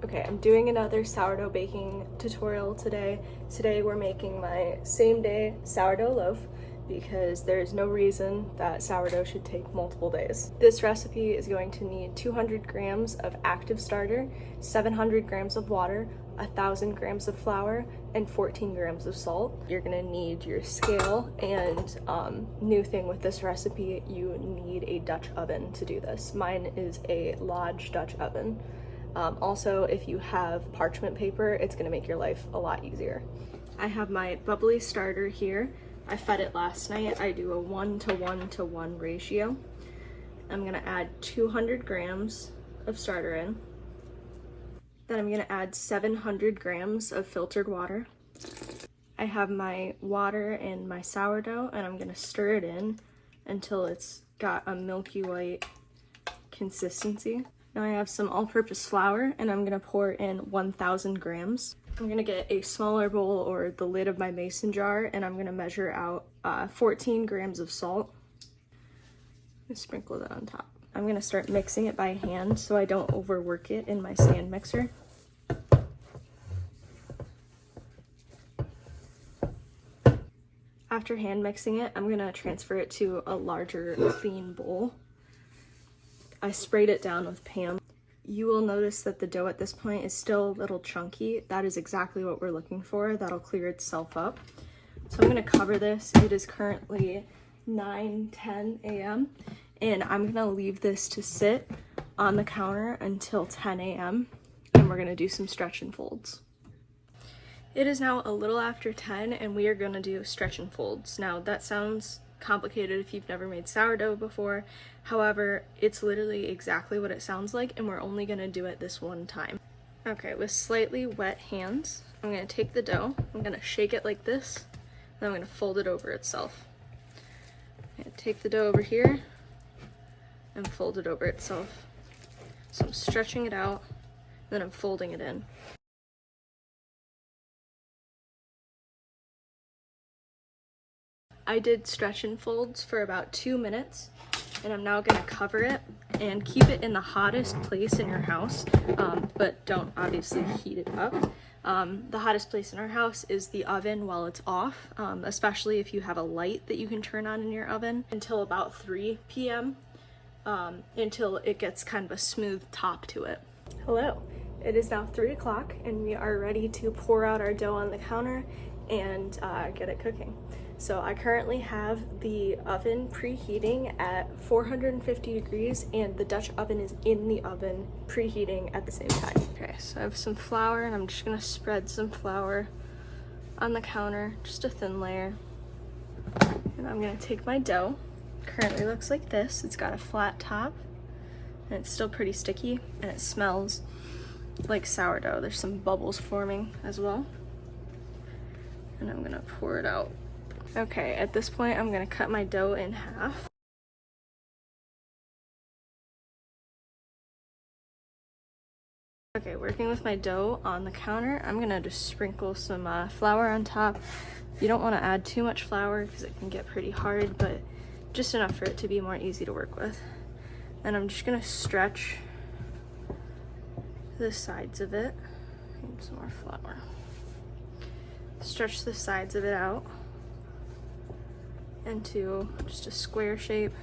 Okay, I'm doing another sourdough baking tutorial today. Today we're making my same day sourdough loaf because there's no reason that sourdough should take multiple days. This recipe is going to need 200 grams of active starter, 700 grams of water, 1,000 grams of flour, and 14 grams of salt. You're gonna need your scale, and new thing with this recipe, you need a Dutch oven to do this. Mine is a Lodge Dutch oven. Also, if you have parchment paper, it's gonna make your life a lot easier. I have my bubbly starter here. I fed it last night. I do a 1:1:1 ratio. I'm gonna add 200 grams of starter in. Then I'm gonna add 700 grams of filtered water. I have my water and my sourdough, and I'm gonna stir it in until it's got a milky white consistency. Now I have some all-purpose flour, and I'm gonna pour in 1,000 grams. I'm gonna get a smaller bowl or the lid of my mason jar, and I'm gonna measure out 14 grams of salt and sprinkle that on top. I'm gonna start mixing it by hand so I don't overwork it in my stand mixer. After hand mixing it, I'm gonna transfer it to a larger, clean bowl. I sprayed it down with Pam. You will notice that the dough at this point is still a little chunky. That is exactly what we're looking for. That'll clear itself up. So I'm gonna cover this. It is currently 9:10 a.m. and I'm gonna leave this to sit on the counter until 10 a.m. and we're gonna do some stretch and folds. It is now a little after 10 and we are gonna do stretch and folds. Now that sounds complicated if you've never made sourdough before. However, it's literally exactly what it sounds like, and we're only gonna do it this one time. Okay, with slightly wet hands, I'm gonna take the dough, I'm gonna shake it like this, and I'm gonna fold it over itself. I'm gonna take the dough over here and fold it over itself. So I'm stretching it out, then I'm folding it in. I did stretch and folds for about 2 minutes, and I'm now gonna cover it and keep it in the hottest place in your house, but don't obviously heat it up. The hottest place in our house is the oven while it's off, especially if you have a light that you can turn on in your oven, until about 3 p.m. Until it gets kind of a smooth top to it. Hello, it is now 3 o'clock and we are ready to pour out our dough on the counter and get it cooking. So I currently have the oven preheating at 450 degrees and the Dutch oven is in the oven preheating at the same time. Okay, so I have some flour and I'm just gonna spread some flour on the counter, just a thin layer. And I'm gonna take my dough. Currently looks like this. It's got a flat top and it's still pretty sticky and it smells like sourdough. There's some bubbles forming as well. And I'm gonna pour it out. Okay, at this point, I'm gonna cut my dough in half. Okay, working with my dough on the counter, I'm gonna just sprinkle some flour on top. You don't wanna add too much flour because it can get pretty hard, but just enough for it to be more easy to work with. And I'm just gonna stretch the sides of it. And some more flour. Stretch the sides of it out into just a square shape,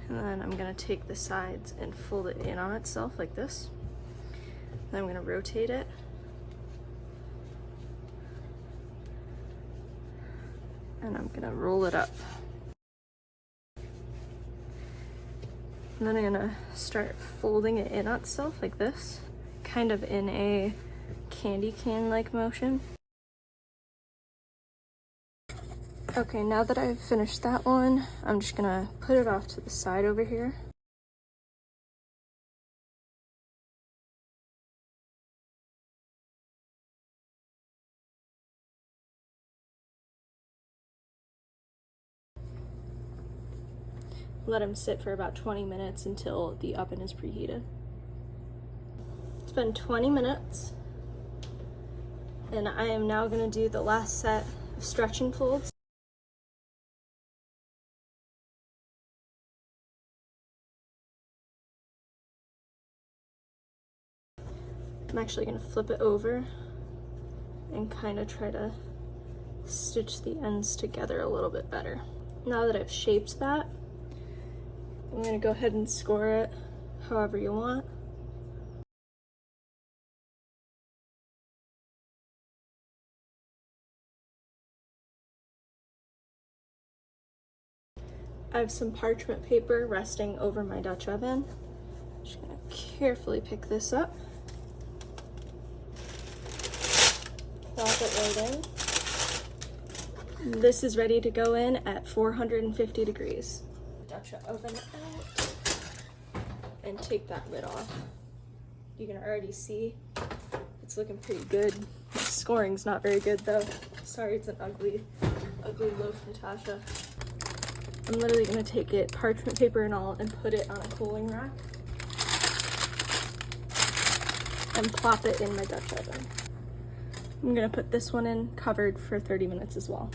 and then I'm gonna take the sides and fold it in on itself like this. Then I'm gonna rotate it, and I'm gonna roll it up, and then I'm gonna start folding it in on itself like this, kind of in a candy cane like motion. Okay, now that I've finished that one, I'm just gonna put it off to the side over here. Let them sit for about 20 minutes until the oven is preheated. It's been 20 minutes, and I am now gonna do the last set of stretch and folds. I'm actually gonna flip it over and kind of try to stitch the ends together a little bit better. Now that I've shaped that, I'm gonna go ahead and score it however you want. I have some parchment paper resting over my Dutch oven. Just gonna carefully pick this up. Plop it right in. This is ready to go in at 450 degrees. Dutch oven out and take that lid off. You can already see it's looking pretty good. My scoring's not very good though. Sorry, it's an ugly loaf, Natasha. I'm literally gonna take it, parchment paper and all, and put it on a cooling rack and plop it in my Dutch oven. I'm gonna put this one in covered for 30 minutes as well.